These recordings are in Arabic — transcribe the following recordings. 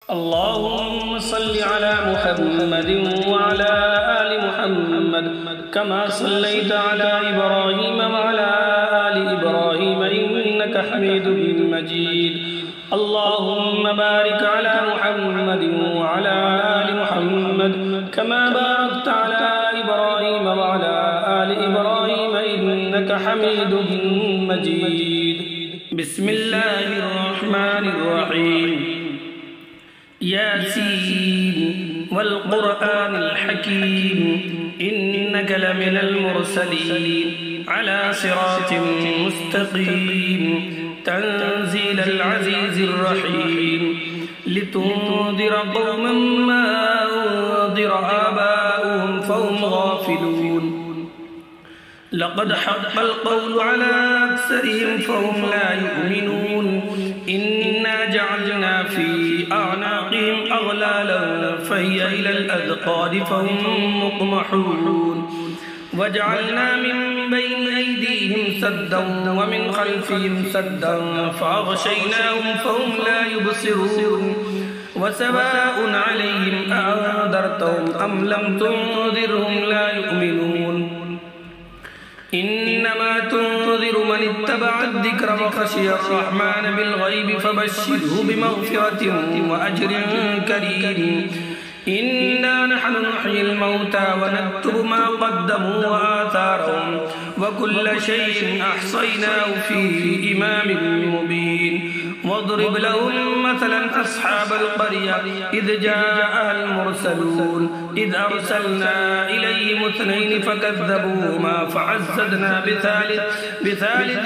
اللهم صل على محمد وعلى آل محمد كما صليت على إبراهيم وعلى آل إبراهيم إنك حميد مجيد. اللهم بارك على محمد وعلى آل محمد كما باركت على إبراهيم وعلى آل إبراهيم إنك حميد مجيد. بسم الله الرحمن الرحيم. ياسين والقرآن الحكيم إنك لمن المرسلين على صراط مستقيم تنزيل العزيز الرحيم لتنذر قوما ما أنذر آباؤهم فهم غافلون. لقد حق القول على أكثرهم فهم لا يؤمنون. إنا جعلنا في أعناقهم أغلالا فهي إلى الأذقان فهم مقمحون. وجعلنا من بين أيديهم سدا ومن خلفهم سدا فأغشيناهم فهم لا يبصرون. وسواء عليهم أنذرتهم أم لم تنذرهم لا يؤمنون. إنما تنذر من اتبع الذكر وخشي الرحمن بالغيب فبشره بمغفرة وأجر كريم. إنا نحن نحيي الموتى ونكتب ما قدموا وآثارهم وكل شيء أحصيناه في إمام مبين. واضرب لهم مثلا أصحاب القرية إذ جاءها المرسلون إذ أرسلنا إليهم اثنين فكذبوهما فعززنا بثالث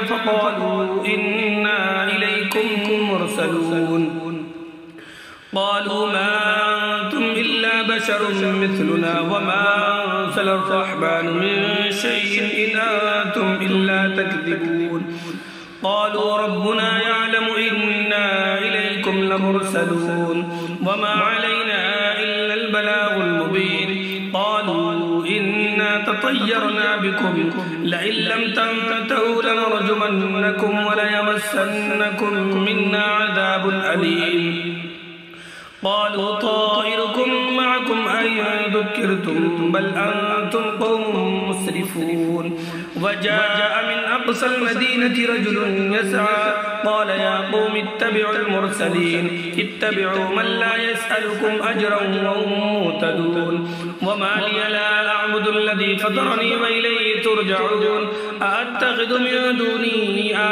فقالوا إنا إليكم مرسلون. قالوا ما أنتم إلا بشر مثلنا وما أنزل الرحمن من شيء إن أنتم إلا تكذبون. قالوا ربنا يعلم إنا إليكم لمرسلون وما علينا إلا البلاغ المبين. قالوا إنا تطيرنا بكم لئن لم تنتهوا لنرجمنكم وليمسنكم منا عذاب أليم. قالوا طائركم معكم أئن ذكرتم بل أنتم قوم مسرفون. وجاء من أقصى المدينة رجل يسعى قال يا قوم اتبعوا المرسلين اتبعوا من لا يسألكم أجرا وهم مهتدون. وما لي لا أعبد الذي فطرني وإليه ترجعون. أأتخذ من دونه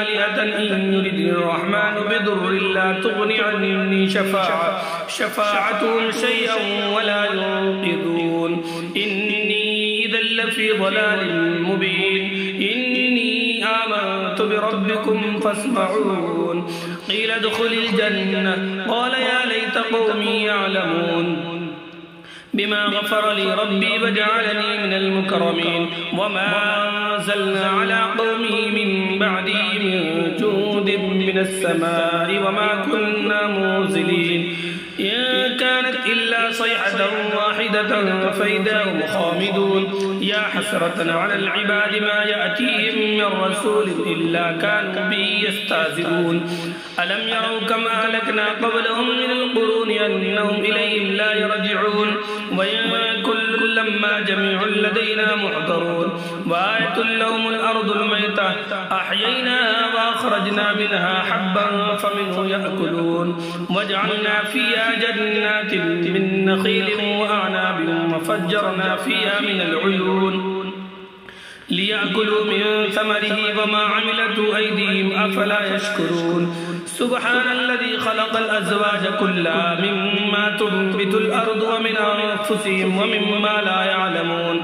آلهة إن يردني الرحمن بضر لا تغني عني شفاعتهم شيئا ولا ينقذون. إني إذا لفي ضلال مبين. إني آمنت بربكم فاسمعون. قيل ادخل الجنة قال يا ليت قومي يعلمون بما غفر لي ربي وجعلني من المكرمين. وما أنزلنا على قومه من بعده من جود من السماء وما كنا منزلين. إن كانت إلا صيحة واحدة فإذا هم خامدون. يا حسرة على العباد ما يأتيهم من رسول إلا كانوا به يستهزئون. ألم يروا كم أهلكنا قبلهم من القرون أنهم إليهم لا يرجعون. وإن كل لما جميع لدينا محضرون. وآية لهم الأرض الميتة أحييناها وأخرجنا منها حبا فمنه يأكلون. وجعلنا فيها جنات من نخيل وأعناب وفجرنا فيها من العيون ليأكلوا من ثمره وما عملته أيديهم أفلا يشكرون. سبحان الذي خلق الأزواج كلها مما تنبت الأرض ومن أنفسهم ومما لا يعلمون.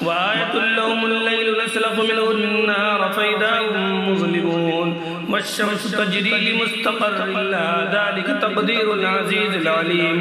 وآية لهم الليل نسلخ منه النهار فإذا هم مظلمون. والشمس تجري لمستقر لها ذلك تقدير العزيز العليم.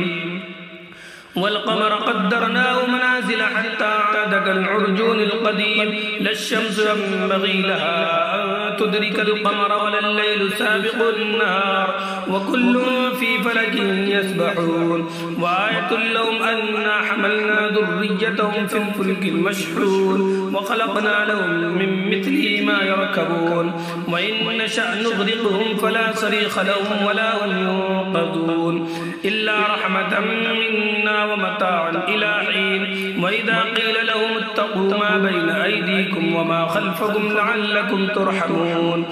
والقمر قدرناه منازل حتى عاد كالعرجون القديم لا الشمس ينبغي لها أن تدرك القمر ولا الليل سابق النهار وكل في فلك يسبحون وآية لهم أنا حملنا ذريتهم في الفلك المشحون وخلقنا لهم من مثله ما يركبون وإن نشأ نغرقهم فلا صريخ لهم ولا هم ينقذون إلا رحمة منا ومتاعا إلى حين وإذا قيل لهم اتقوا ما بين أيديكم وما خلفكم لعلكم ترحمون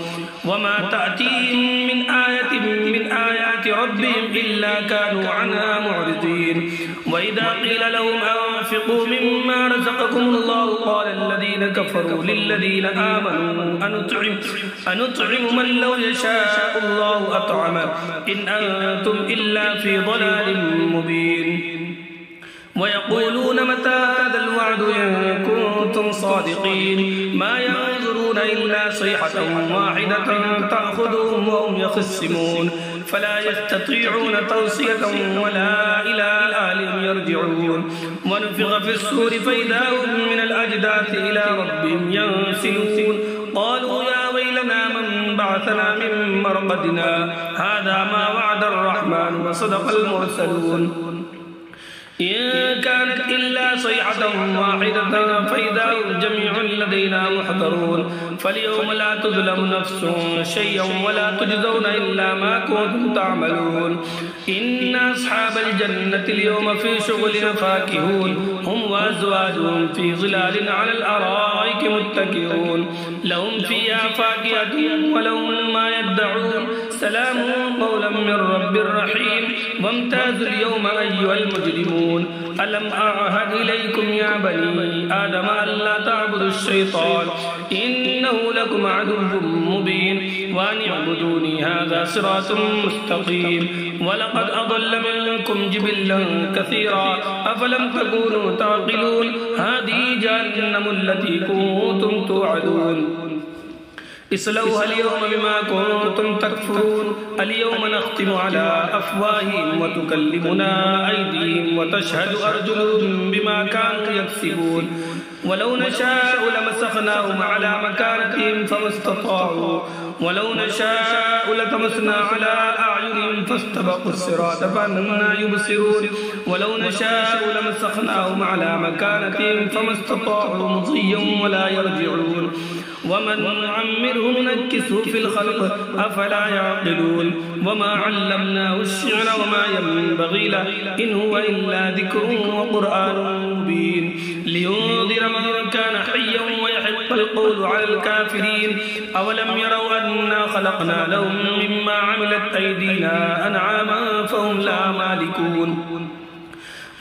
وما تأتيهم من آية من آيات ربهم إلا كانوا عنها معرضين وإذا قيل لهم أنفقوا مما رزقكم الله قال الذين كفروا للذين آمنوا أنطعم من لو يشاء الله أطعمه إن أنتم إلا في ضلال مبين ويقولون متى هذا الوعد إن كنتم صادقين ما ينظرون إلا صيحة واحدة تأخذهم وهم يخصمون فلا يستطيعون توصية ولا إلى أهلهم يرجعون ونفخ في الصور فإذا هم من الأجداث إلى ربهم ينسلون قالوا يا ويلنا من بعثنا من مرقدنا هذا ما وعد الرحمن وصدق المرسلون إن كانت إلا صيحة واحدة فإذا هم جميع لدينا محضرون فاليوم لا تظلم نفس شيئا ولا تجزون إلا ما كنتم تعملون إن أصحاب الجنة اليوم في شغل فاكهون هم وأزواجهم في ظلال على الأرائك متكئون لهم فيها فاكهة ولهم ما يدعون سلام قولا من رب رحيم وامتازوا اليوم أيها المجرمون ألم أعهد إليكم يا بني آدم ألا تعبدوا الشيطان إنه لكم عدو مبين وأن اعبدوني هذا صراط مستقيم ولقد أضل منكم جبلا كثيرا أفلم تكونوا تعقلون هذه جهنم التي كنتم توعدون اصلوها اليوم بما كنتم تكفرون اليوم نختم على أفواههم وتكلمنا أيديهم وتشهد أرجلهم بما كانوا يكسبون ولو نشاء لمسخناهم على مكانتهم فما استطاعوا ولو نشاء لطمسنا على أعينهم فاستبقوا الصراط فأنى يبصرون ولو نشاء لمسخناهم على مكانتهم فما استطاعوا مضيا ولا يرجعون ومن نعمره ننكسه في الخلق أفلا يعقلون وما علمناه الشعر وما ينبغي له إن هو إلا ذكر وقرآن مبين لينذر من كان حيا ويحق القول على الكافرين أولم يروا أنا خلقنا لهم مما عملت أيدينا أنعاما فهم لا مالكون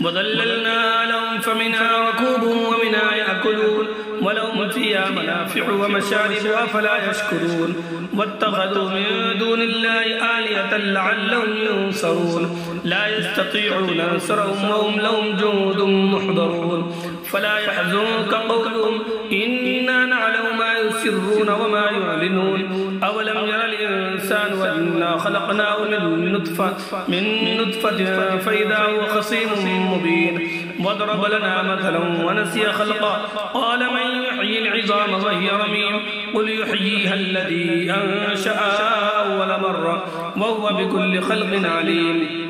وظللنا لهم فمنها ركوبهم ومنها يأكلون ولهم فيها منافع ومشارب أفلا يشكرون واتخذوا من دون الله آلهة لعلهم ينصرون لا يستطيعون نصرهم وهم لهم جند محضرون فلا يحزنك قولهم إنا نعلم ما يسرون وما يعلنون أولم ير الإنسان أنا خلقناه من نطفة فإذا هو خصيم مبين وضرب لنا مثلا ونسي خلقه قال من يحيي العظام وهي رميم قل يحييها الذي أنشأها أول مرة وهو بكل خلق عليم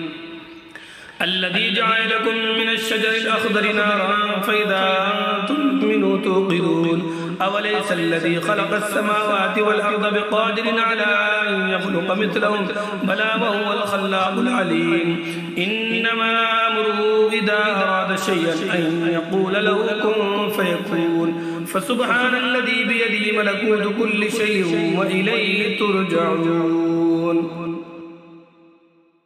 الذي جعل لكم من الشجر الأخضر نارا فإذا أنتم منه توقدون أوليس الذي خلق السماوات والأرض بقادر على أن يخلق مثلهم بلى وهو الخلاق العليم إنما أمره إذا أراد شيئا أن يقول له كن فيكون فسبحان الذي بيده ملكوت كل شيء وإليه ترجعون.